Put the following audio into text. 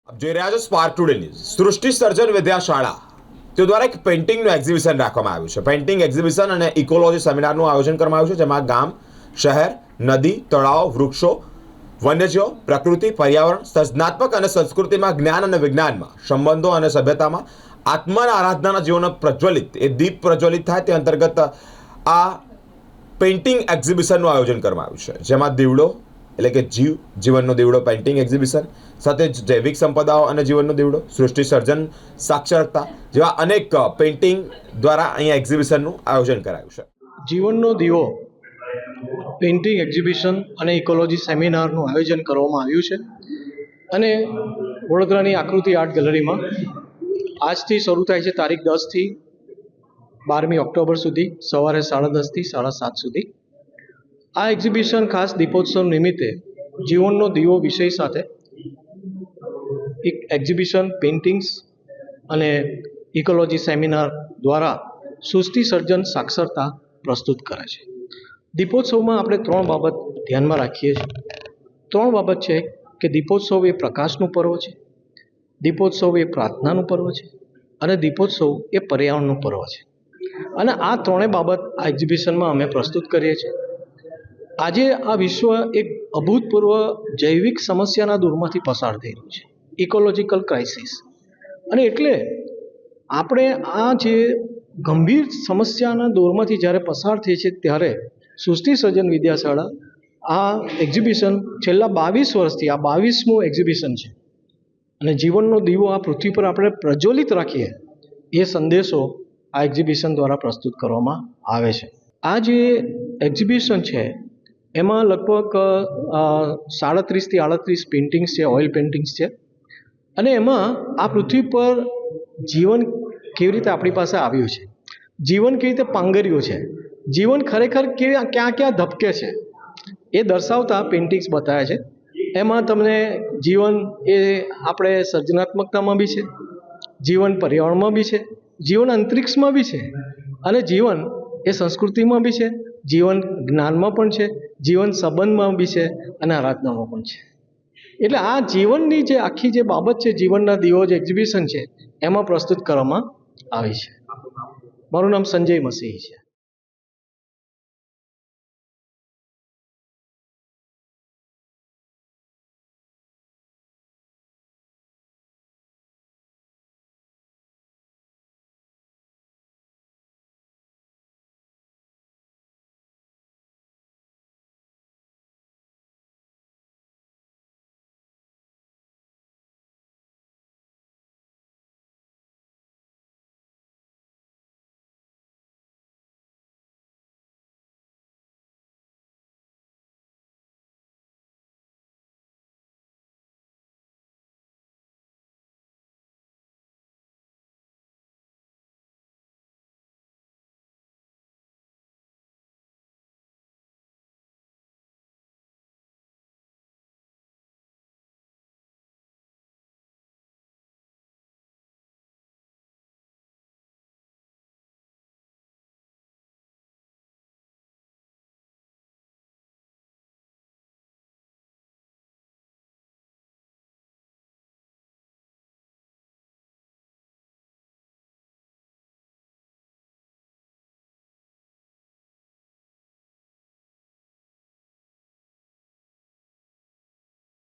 આપ જોઈ રહ્યા છો સ્પાર્ક ટુડે ન્યૂઝ। સૃષ્ટિ સર્જન વિદ્યાશાળા તે દ્વારા એક પેઇન્ટિંગનું એક્ઝિબિશન રાખવામાં આવ્યું છે। પેઇન્ટિંગ એક્ઝિબિશન અને ઇકોલોજી સેમિનારનું આયોજન કરવામાં આવ્યું છે, જેમાં ગામ, શહેર, નદી, તળાવ, વૃક્ષો, વન્યજીવો, પ્રકૃતિ, પર્યાવરણ, સર્જનાત્મક અને સંસ્કૃતિમાં, જ્ઞાન અને વિજ્ઞાનમાં, સંબંધો અને સભ્યતામાં આત્માના આરાધનાના જીવનો પ્રજ્વલિત દીપ પ્રજ્વલિત થાય તે અંતર્ગત આ પેઇન્ટિંગ એક્ઝિબિશનનું આયોજન કરવામાં આવ્યું છે, જેમાં દીવડો એટલે કે જીવનનો દીવડો પેઇન્ટિંગ એક્ઝિબિશન સાથે જૈવિક સંપદાઓ અને જીવનનો દીવડો, સૃષ્ટિ સર્જન, સાક્ષરતા જેવા અનેક પેઇન્ટિંગ દ્વારા અહીંયા એક્ઝિબિશનનું આયોજન કરાયું છે। જીવનનો દીવો પેઇન્ટિંગ એક્ઝિબિશન અને ઇકોલોજી સેમિનારનું આયોજન કરવામાં આવ્યું છે અને વડોદરાની આકૃતિ આર્ટ ગેલેરીમાં આજથી શરૂ થાય છે તારીખ 10થી 12મી ઓક્ટોબર સુધી સવારે 10:30 થી 7:30 સુધી। આ એક્ઝિબિશન ખાસ દીપોત્સવ નિમિત્તે જીવનનો દીવો વિષય સાથે એક એક્ઝિબિશન, પેઇન્ટિંગ્સ અને ઇકોલોજી સેમિનાર દ્વારા સૃષ્ટિ સર્જન સાક્ષરતા પ્રસ્તુત કરે છે। દીપોત્સવમાં આપણે 3 બાબત ધ્યાનમાં રાખીએ છીએ। 3 બાબત છે કે દીપોત્સવ એ પ્રકાશનું પર્વ છે, દીપોત્સવ એ પ્રાર્થનાનું પર્વ છે અને દીપોત્સવ એ પર્યાવરણનું પર્વ છે। અને આ 3 બાબત આ એક્ઝિબિશનમાં અમે પ્રસ્તુત કરીએ છીએ। આજે આ વિશ્વ એક અભૂતપૂર્વ જૈવિક સમસ્યાના દૂરમાંથી પસાર થઈ રહ્યું છે, ઇકોલોજીકલ ક્રાઇસિસ, અને એટલે આપણે આ જે ગંભીર સમસ્યાના દોરમાંથી જ્યારે પસાર થઈ છે ત્યારે સૃષ્ટિ સર્જન વિદ્યાશાળા આ એક્ઝિબિશન છેલ્લા 22 વર્ષથી આ 22મું એક્ઝિબિશન છે અને જીવનનો દીવો આ પૃથ્વી પર આપણે પ્રજ્વલિત રાખીએ એ સંદેશો આ એક્ઝિબિશન દ્વારા પ્રસ્તુત કરવામાં આવે છે। આ જે એક્ઝિબિશન છે એમાં લગભગ 37 થી 38 પેઇન્ટિંગ્સ છે, ઓઇલ પેઇન્ટિંગ્સ છે, અને એમાં આ પૃથ્વી પર જીવન કેવી રીતે આપણી પાસે આવ્યું છે, જીવન કેવી રીતે પાંગર્યું છે, જીવન ખરેખર ક્યાં ક્યાં ધબકે છે એ દર્શાવતા પેઇન્ટિંગ્સ બતાવ્યા છે। એમાં તમને જીવન એ આપણે સર્જનાત્મકતામાં બી છે, જીવન પર્યાવરણમાં બી છે, જીવન અંતરિક્ષમાં બી છે, અને જીવન એ સંસ્કૃતિમાં બી છે, જીવન જ્ઞાનમાં પણ છે, જીવન સંબંધમાં બી છે અને આરાધનામાં પણ છે। એટલે આ જીવનની જે આખી જે બાબત છે, જીવનના દીવો જે એક્ઝિબિશન છે એમાં પ્રસ્તુત કરવામાં આવી છે। મારું નામ સંજય મસીહ છે।